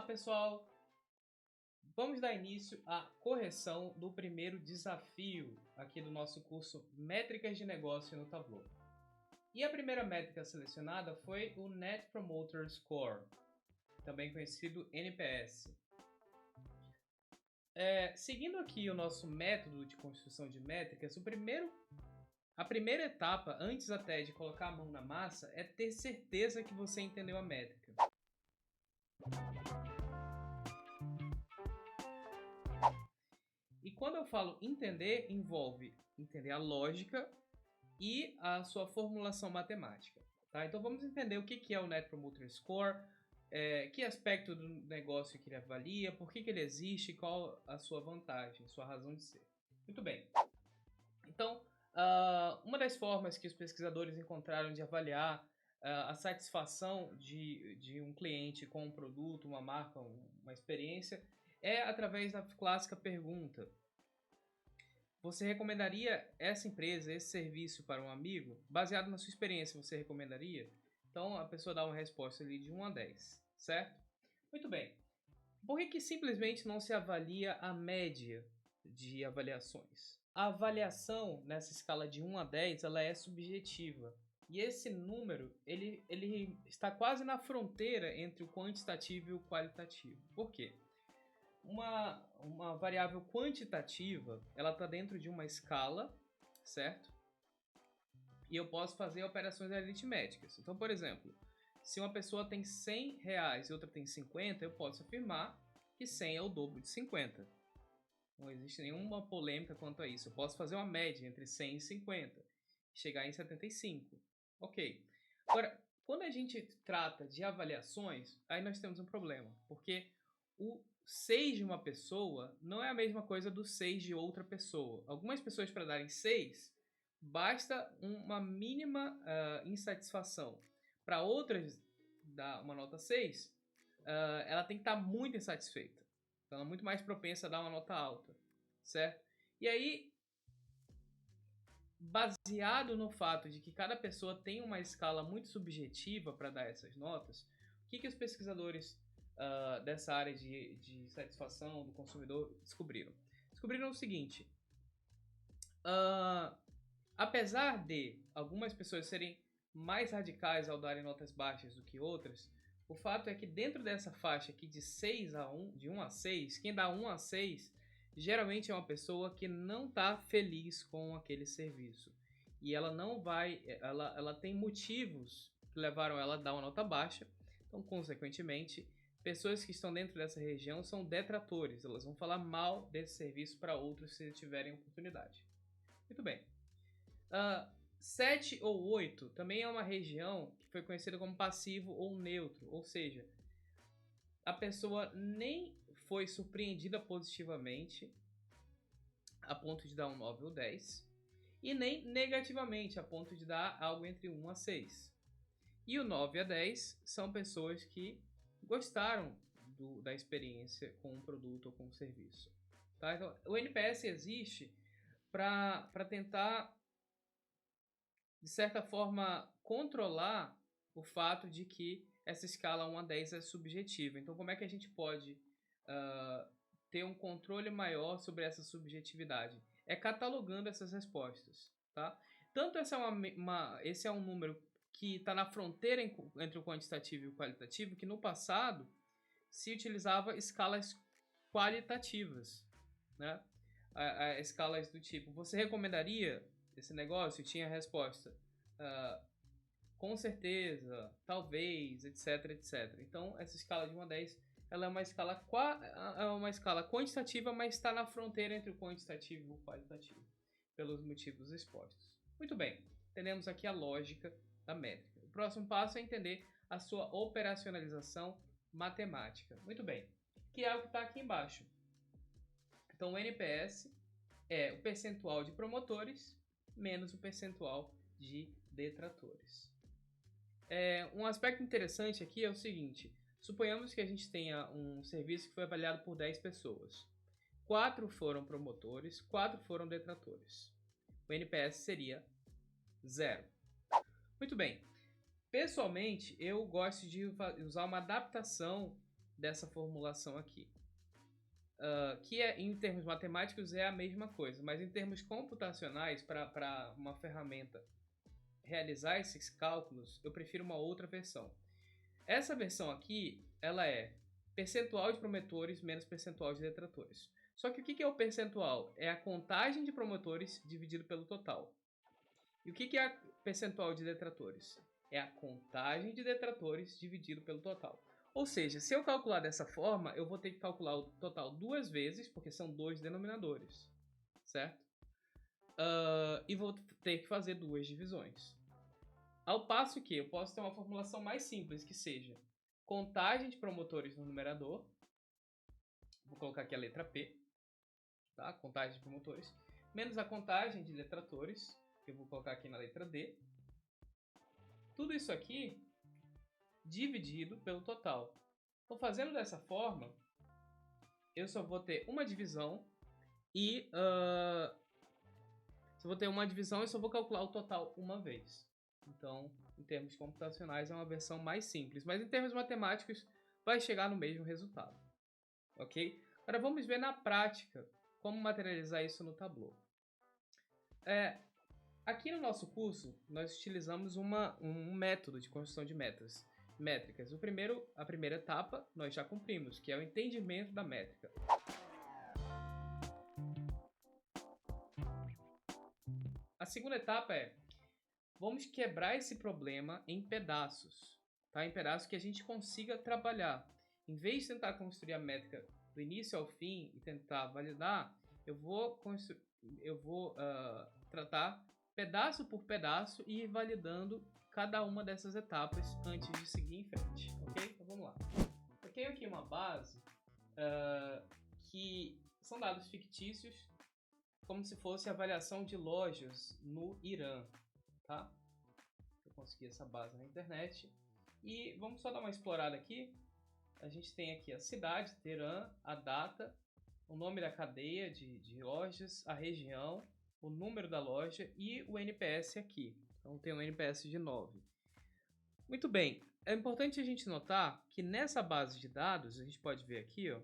Olá, pessoal! Vamos dar início à correção do primeiro desafio aqui do nosso curso Métricas de Negócio no Tableau. E a primeira métrica selecionada foi o Net Promoter Score, também conhecido NPS. Seguindo aqui o nosso método de construção de métricas, a primeira etapa, antes até de colocar a mão na massa, é ter certeza que você entendeu a métrica. E quando eu falo entender, envolve entender a lógica e a sua formulação matemática. Tá? Então vamos entender o que é o Net Promoter Score, que aspecto do negócio que ele avalia, por que ele existe, qual a sua vantagem, sua razão de ser. Muito bem. Então, uma das formas que os pesquisadores encontraram de avaliar a satisfação de um cliente com um produto, uma marca, uma experiência, é através da clássica pergunta: você recomendaria essa empresa, esse serviço para um amigo? Baseado na sua experiência, você recomendaria? Então a pessoa dá uma resposta ali de 1 a 10, certo? Muito bem. Por que simplesmente não se avalia a média de avaliações? A avaliação nessa escala de 1 a 10 ela é subjetiva. E esse número ele está quase na fronteira entre o quantitativo e o qualitativo. Por quê? Uma variável quantitativa, ela está dentro de uma escala, certo? E eu posso fazer operações aritméticas. Então, por exemplo, se uma pessoa tem R$100 e outra tem 50, eu posso afirmar que 100 é o dobro de 50. Não existe nenhuma polêmica quanto a isso. Eu posso fazer uma média entre 100 e 50, chegar em 75. Ok. Agora, quando a gente trata de avaliações, aí nós temos um problema, porque o 6 de uma pessoa não é a mesma coisa do 6 de outra pessoa. Algumas pessoas, para darem 6, basta uma mínima insatisfação. Para outras, dar uma nota 6, ela tem que estar muito insatisfeita. Então, ela é muito mais propensa a dar uma nota alta, certo? E aí, baseado no fato de que cada pessoa tem uma escala muito subjetiva para dar essas notas, o que os pesquisadores dessa área de satisfação do consumidor descobriram? Descobriram o seguinte: apesar de algumas pessoas serem mais radicais ao darem notas baixas do que outras, o fato é que dentro dessa faixa aqui de 6 a 1, de 1 a 6, quem dá 1 a 6 geralmente é uma pessoa que não está feliz com aquele serviço. E ela não vai, ela tem motivos que levaram ela a dar uma nota baixa. Então, consequentemente, pessoas que estão dentro dessa região são detratores. Elas vão falar mal desse serviço para outros se tiverem oportunidade. Muito bem. 7 ou 8 também é uma região que foi conhecida como passivo ou neutro, ou seja, a pessoa nem foi surpreendida positivamente a ponto de dar um 9 ou 10 e nem negativamente a ponto de dar algo entre 1 a 6. E o 9 a 10 são pessoas que gostaram da experiência com um produto ou com um serviço. Tá? Então, o NPS existe para tentar, de certa forma, controlar o fato de que essa escala 1 a 10 é subjetiva. Então, como é que a gente pode ter um controle maior sobre essa subjetividade? É catalogando essas respostas. Tá? Tanto esse é um número que está na fronteira entre o quantitativo e o qualitativo, que no passado se utilizava escalas qualitativas, né? Escalas do tipo: você recomendaria esse negócio? Tinha a resposta com certeza, talvez, etc, etc. Então, essa escala de 1 a 10 ela é uma escala quantitativa, mas está na fronteira entre o quantitativo e o qualitativo, pelos motivos expostos. Muito bem, entendemos aqui a lógica da métrica. O próximo passo é entender a sua operacionalização matemática. Muito bem, que é o que está aqui embaixo. Então, o NPS é o percentual de promotores menos o percentual de detratores. Um aspecto interessante aqui é o seguinte: suponhamos que a gente tenha um serviço que foi avaliado por 10 pessoas. 4 foram promotores, 4 foram detratores. O NPS seria 0. Muito bem. Pessoalmente, eu gosto de usar uma adaptação dessa formulação aqui. Que em termos matemáticos é a mesma coisa, mas em termos computacionais, para uma ferramenta realizar esses cálculos, eu prefiro uma outra versão. Essa versão aqui, ela é percentual de promotores menos percentual de detratores. Só que o que é o percentual? É a contagem de promotores dividido pelo total. E o que é a percentual de detratores? É a contagem de detratores dividido pelo total. Ou seja, se eu calcular dessa forma, eu vou ter que calcular o total 2 vezes, porque são 2 denominadores, certo? E vou ter que fazer 2 divisões. Ao passo que eu posso ter uma formulação mais simples, que seja contagem de promotores no numerador, vou colocar aqui a letra P, tá? Contagem de promotores, menos a contagem de detratores, que eu vou colocar aqui na letra D. Tudo isso aqui dividido pelo total. Então, fazendo dessa forma, eu só vou ter uma divisão e se eu vou ter uma divisão, eu só vou calcular o total uma vez. Então, em termos computacionais, é uma versão mais simples, mas em termos matemáticos, vai chegar no mesmo resultado. Ok? Agora, vamos ver na prática como materializar isso no Tableau. Aqui no nosso curso, nós utilizamos um método de construção de métricas. A primeira etapa, nós já cumprimos, que é o entendimento da métrica. A segunda etapa é, vamos quebrar esse problema em pedaços, tá? Em pedaços que a gente consiga trabalhar. Em vez de tentar construir a métrica do início ao fim e tentar validar, eu vou tratar pedaço por pedaço e ir validando cada uma dessas etapas antes de seguir em frente, ok? Então vamos lá. Eu tenho aqui uma base que são dados fictícios, como se fosse a avaliação de lojas no Irã, tá? Eu consegui essa base na internet e vamos só dar uma explorada aqui. A gente tem aqui a cidade, Teherã, a data, o nome da cadeia de lojas, a região, o número da loja e o NPS aqui. Então tem um NPS de 9. Muito bem, é importante a gente notar que nessa base de dados, a gente pode ver aqui, ó,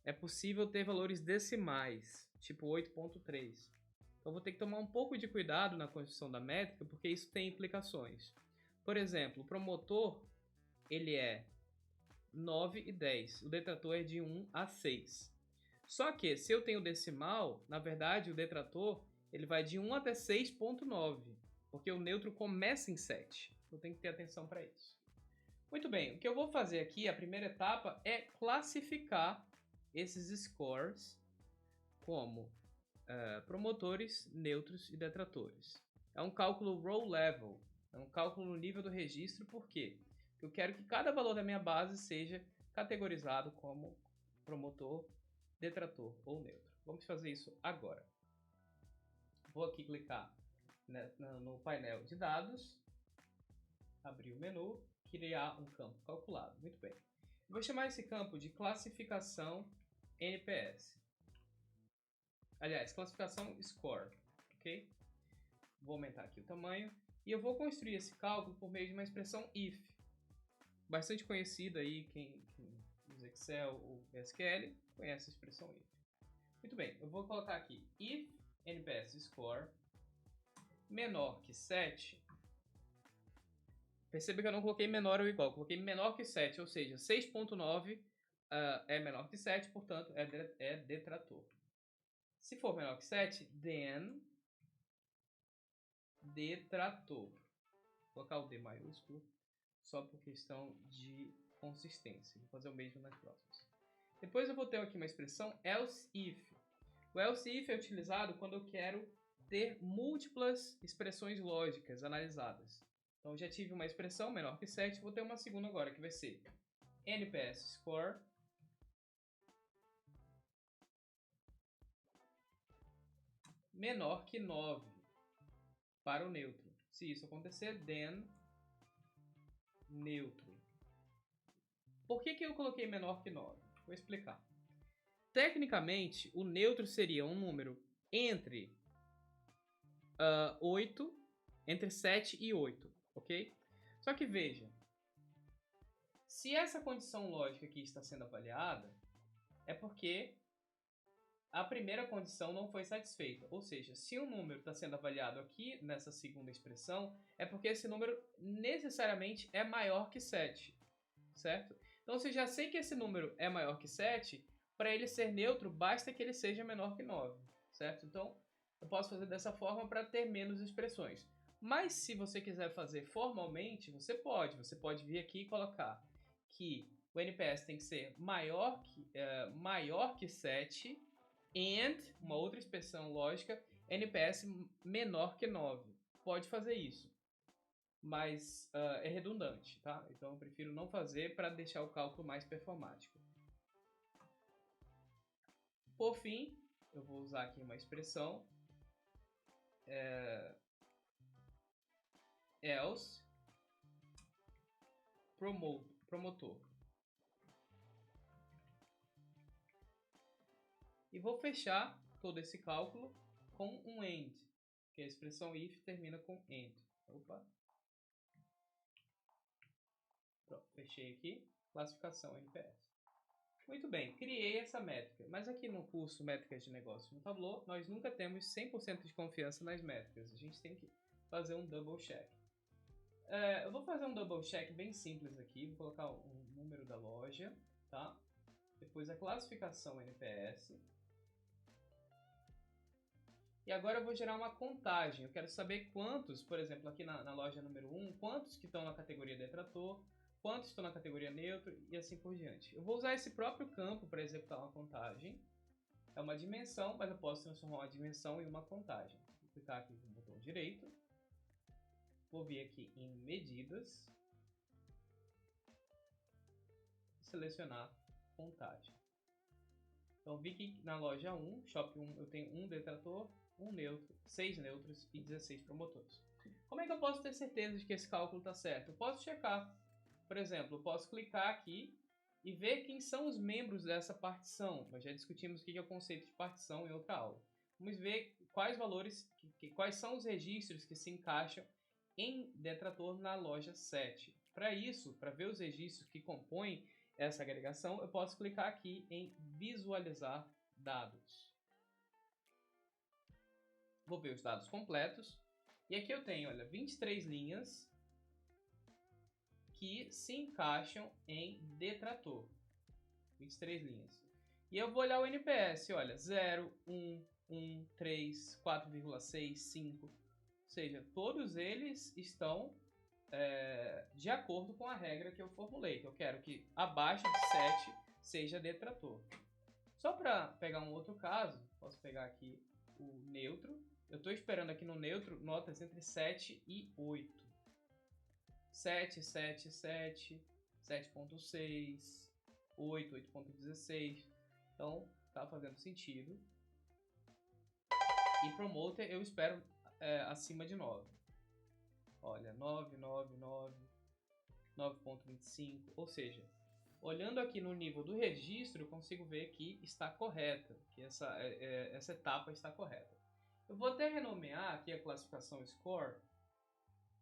é possível ter valores decimais, tipo 8.3. Então vou ter que tomar um pouco de cuidado na construção da métrica, porque isso tem implicações. Por exemplo, o promotor, ele é 9 e 10. O detrator é de 1 a 6. Só que, se eu tenho decimal, na verdade, o detrator ele vai de 1 até 6.9, porque o neutro começa em 7. Eu tenho que ter atenção para isso. Muito bem, o que eu vou fazer aqui, a primeira etapa, é classificar esses scores como promotores, neutros e detratores. É um cálculo row level, é um cálculo no nível do registro, por quê? Porque eu quero que cada valor da minha base seja categorizado como promotor, detrator ou neutro. Vamos fazer isso agora. Vou aqui clicar no painel de dados, abrir o menu, criar um campo calculado. Muito bem. Eu vou chamar esse campo de classificação NPS. Aliás, classificação score, ok? Vou aumentar aqui o tamanho e eu vou construir esse cálculo por meio de uma expressão if, bastante conhecida aí, quem usa Excel ou SQL conhece a expressão if. Muito bem, eu vou colocar aqui if NPS score menor que 7. Perceba que eu não coloquei menor ou igual, coloquei menor que 7, ou seja, 6.9 é menor que 7, portanto é detrator. Se for menor que 7, then detrator. Vou colocar o D maiúsculo só por questão de consistência. Vou fazer o mesmo nas próximas. Depois eu vou ter aqui uma expressão else if. O else if é utilizado quando eu quero ter múltiplas expressões lógicas analisadas. Então eu já tive uma expressão menor que 7, vou ter uma segunda agora, que vai ser NPS score menor que 9 para o neutro. Se isso acontecer, then neutro. Por que eu coloquei menor que 9? Vou explicar. Tecnicamente, o neutro seria um número entre 7 e 8, ok? Só que veja, Se essa condição lógica aqui está sendo avaliada, é porque a primeira condição não foi satisfeita. Ou seja, se um número está sendo avaliado aqui nessa segunda expressão, é porque esse número necessariamente é maior que 7, certo? Então, se eu já sei que esse número é maior que 7, para ele ser neutro, basta que ele seja menor que 9, certo? Então, eu posso fazer dessa forma para ter menos expressões. Mas se você quiser fazer formalmente, você pode vir aqui e colocar que o NPS tem que ser maior que 7 and, uma outra expressão lógica, NPS menor que 9. Pode fazer isso, mas é redundante, tá? Então eu prefiro não fazer para deixar o cálculo mais performático. Por fim, eu vou usar aqui uma expressão else promotor. E vou fechar todo esse cálculo com um AND, que a expressão if termina com AND. Opa. Pronto, fechei aqui. Classificação NPS. Muito bem, criei essa métrica. Mas aqui no curso Métricas de Negócio no Tableau, nós nunca temos 100% de confiança nas métricas. A gente tem que fazer um double check. Eu vou fazer um double check bem simples aqui. Vou colocar o número da loja, tá? Depois a classificação NPS. E agora eu vou gerar uma contagem. Eu quero saber quantos, por exemplo, aqui na loja número 1, quantos que estão na categoria detrator, quantos estão na categoria neutro e assim por diante. Eu vou usar esse próprio campo para executar uma contagem. É uma dimensão, mas eu posso transformar uma dimensão em uma contagem. Vou clicar aqui no botão direito. Vou vir aqui em medidas. Selecionar contagem. Então vi que na loja 1, Shop 1, eu tenho um detrator, um neutro, 6 neutros e 16 promotores. Como é que eu posso ter certeza de que esse cálculo está certo? Eu posso checar. Por exemplo, eu posso clicar aqui e ver quem são os membros dessa partição. Nós já discutimos o que é o conceito de partição em outra aula. Vamos ver quais valores, quais são os registros que se encaixam em detrator na loja 7. Para isso, para ver os registros que compõem essa agregação, eu posso clicar aqui em visualizar dados. Vou ver os dados completos. E aqui eu tenho, olha, 23 linhas que se encaixam em detrator. 23 linhas. E eu vou olhar o NPS, olha, 0, 1, 1, 3, 4,6, 5. Ou seja, todos eles estão de acordo com a regra que eu formulei, que eu quero que abaixo de 7 seja detrator. Só para pegar um outro caso, posso pegar aqui o neutro. Eu estou esperando aqui no neutro notas entre 7 e 8. 7, 7, 7, 7.6, 8, 8.16. Então, tá fazendo sentido. E promoter eu espero acima de 9. Olha, 9, 9, 9, 9.25. Ou seja, olhando aqui no nível do registro, eu consigo ver que está correta, que essa etapa está correta. Eu vou até renomear aqui a classificação score.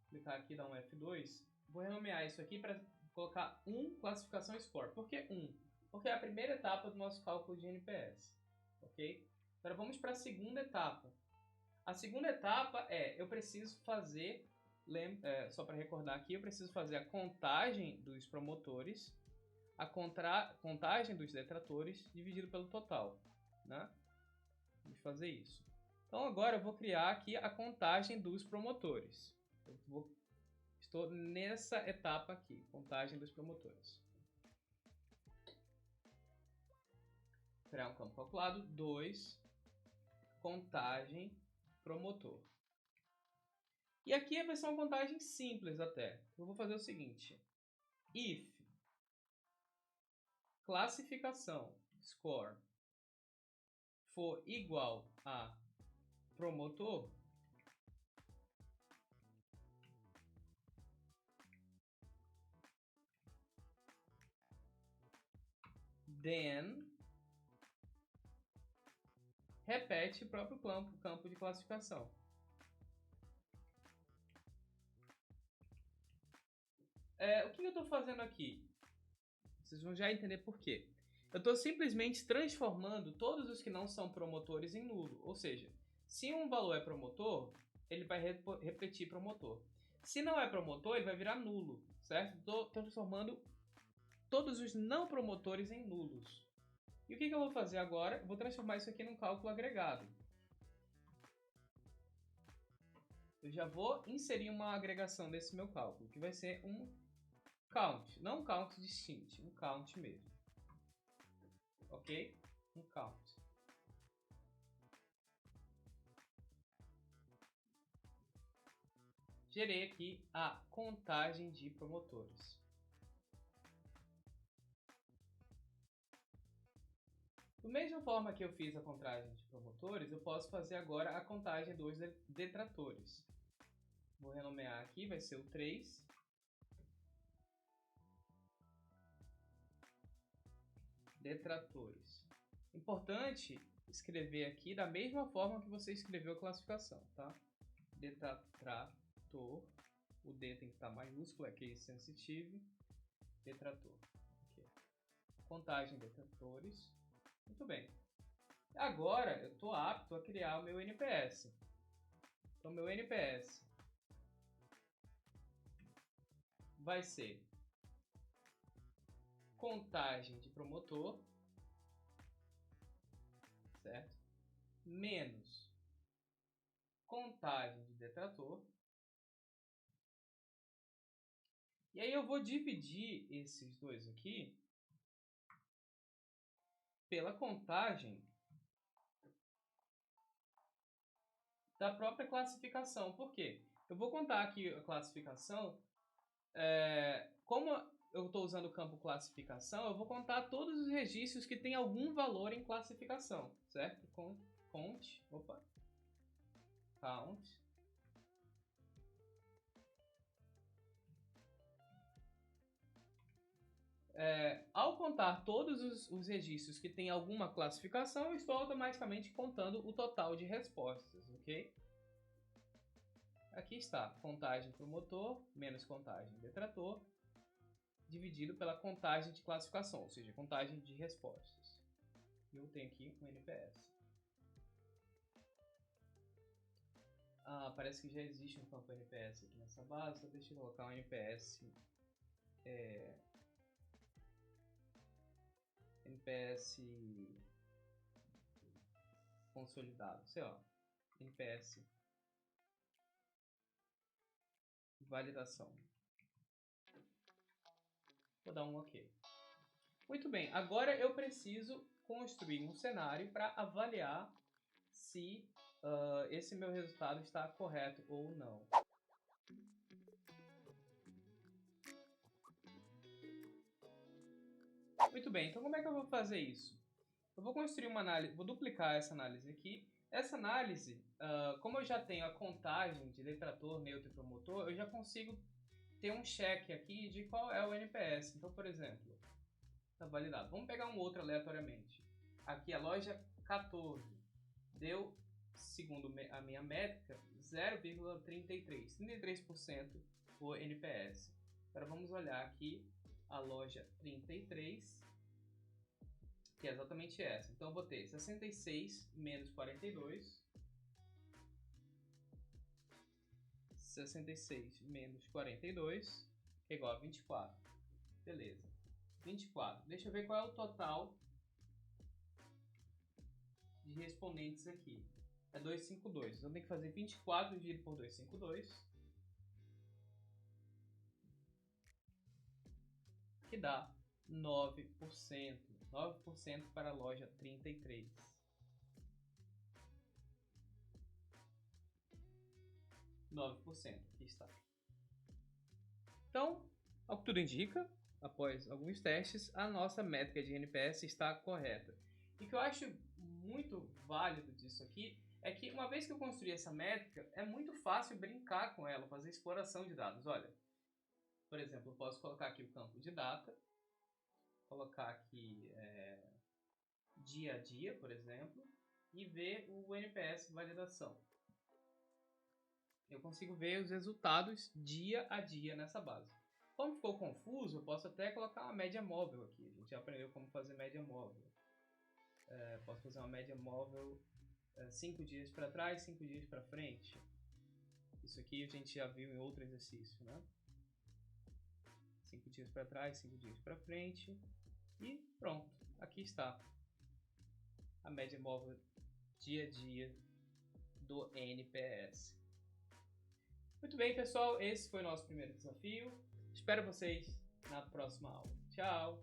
Clicar aqui, dar um F2. Vou renomear isso aqui para colocar 1 classificação score. Por que 1? Porque é a primeira etapa do nosso cálculo de NPS. Ok? Agora vamos para a segunda etapa. A segunda etapa eu preciso fazer, só para recordar aqui, eu preciso fazer a contagem dos promotores, a contagem dos detratores dividido pelo total, né? Vamos fazer isso. Então agora eu vou criar aqui a contagem dos promotores. Estou nessa etapa aqui, contagem dos promotores. Vou criar um campo calculado, 2, contagem promotor. E aqui vai ser uma contagem simples até. Eu vou fazer o seguinte: if classificação score for igual a promotor, then repete o próprio campo de classificação. O que eu estou fazendo aqui? Vocês vão já entender por quê. Eu estou simplesmente transformando todos os que não são promotores em nulo. Ou seja, se um valor é promotor, ele vai repetir promotor. Se não é promotor, ele vai virar nulo, certo? Estou transformando todos os não promotores em nulos. E o que eu vou fazer agora? Eu vou transformar isso aqui num cálculo agregado. Eu já vou inserir uma agregação desse meu cálculo, que vai ser um count. Não um count distinct, um count mesmo. Ok? Um count. Gerei aqui a contagem de promotores. Da mesma forma que eu fiz a contagem de promotores, eu posso fazer agora a contagem dos detratores. Vou renomear aqui, vai ser o 3. Detratores. Importante escrever aqui da mesma forma que você escreveu a classificação, tá? Detrator. O D tem que estar maiúsculo, é case sensitive. Detrator. Okay. Contagem de detratores. Muito bem. Agora eu estou apto a criar o meu NPS. Então, meu NPS vai ser contagem de promotor, certo? Menos contagem de detrator. E aí eu vou dividir esses dois aqui pela contagem da própria classificação. Por quê? Eu vou contar aqui a classificação. Como eu estou usando o campo classificação, eu vou contar todos os registros que tem algum valor em classificação, certo? Count. Ao contar todos os registros que tem alguma classificação, eu estou automaticamente contando o total de respostas, ok? Aqui está, contagem promotor menos contagem detrator, dividido pela contagem de classificação, ou seja, contagem de respostas. E eu tenho aqui um NPS. Parece que já existe um campo NPS aqui nessa base, então deixa eu colocar um NPS consolidado, sei lá, NPS validação. Vou dar um OK. Muito bem, agora eu preciso construir um cenário para avaliar se esse meu resultado está correto ou não. Muito bem, então como é que eu vou fazer isso? Eu vou construir uma análise, vou duplicar essa análise aqui. Essa análise, como eu já tenho a contagem de detrator, neutro e promotor, eu já consigo ter um check aqui de qual é o NPS. Então, por exemplo, está validado. Vamos pegar um outro aleatoriamente. Aqui a loja 14 deu, segundo a minha métrica, 0,33. 33% o NPS. Agora vamos olhar aqui a loja 33, que é exatamente essa. Então eu vou ter 66 menos 42. 66 menos 42, que é igual a 24. Beleza. 24. Deixa eu ver qual é o total de respondentes aqui. É 252. Então tem que fazer 24 dividido por 252. Que dá 9%. 9% para a loja 33. 9%. Aqui está. Então, ao que tudo indica, após alguns testes, a nossa métrica de NPS está correta. E o que eu acho muito válido disso aqui é que uma vez que eu construí essa métrica, é muito fácil brincar com ela, fazer exploração de dados. Olha, por exemplo, eu posso colocar aqui o campo de data, colocar aqui dia a dia, por exemplo, e ver o NPS validação. Eu consigo ver os resultados dia a dia nessa base. Como ficou confuso, eu posso até colocar uma média móvel aqui. A gente já aprendeu como fazer média móvel. Posso fazer uma média móvel 5 dias para trás, 5 dias para frente. Isso aqui a gente já viu em outro exercício, né? 5 dias para trás, 5 dias para frente. E pronto, aqui está a média móvel dia a dia do NPS. Muito bem, pessoal, esse foi o nosso primeiro desafio. Espero vocês na próxima aula. Tchau!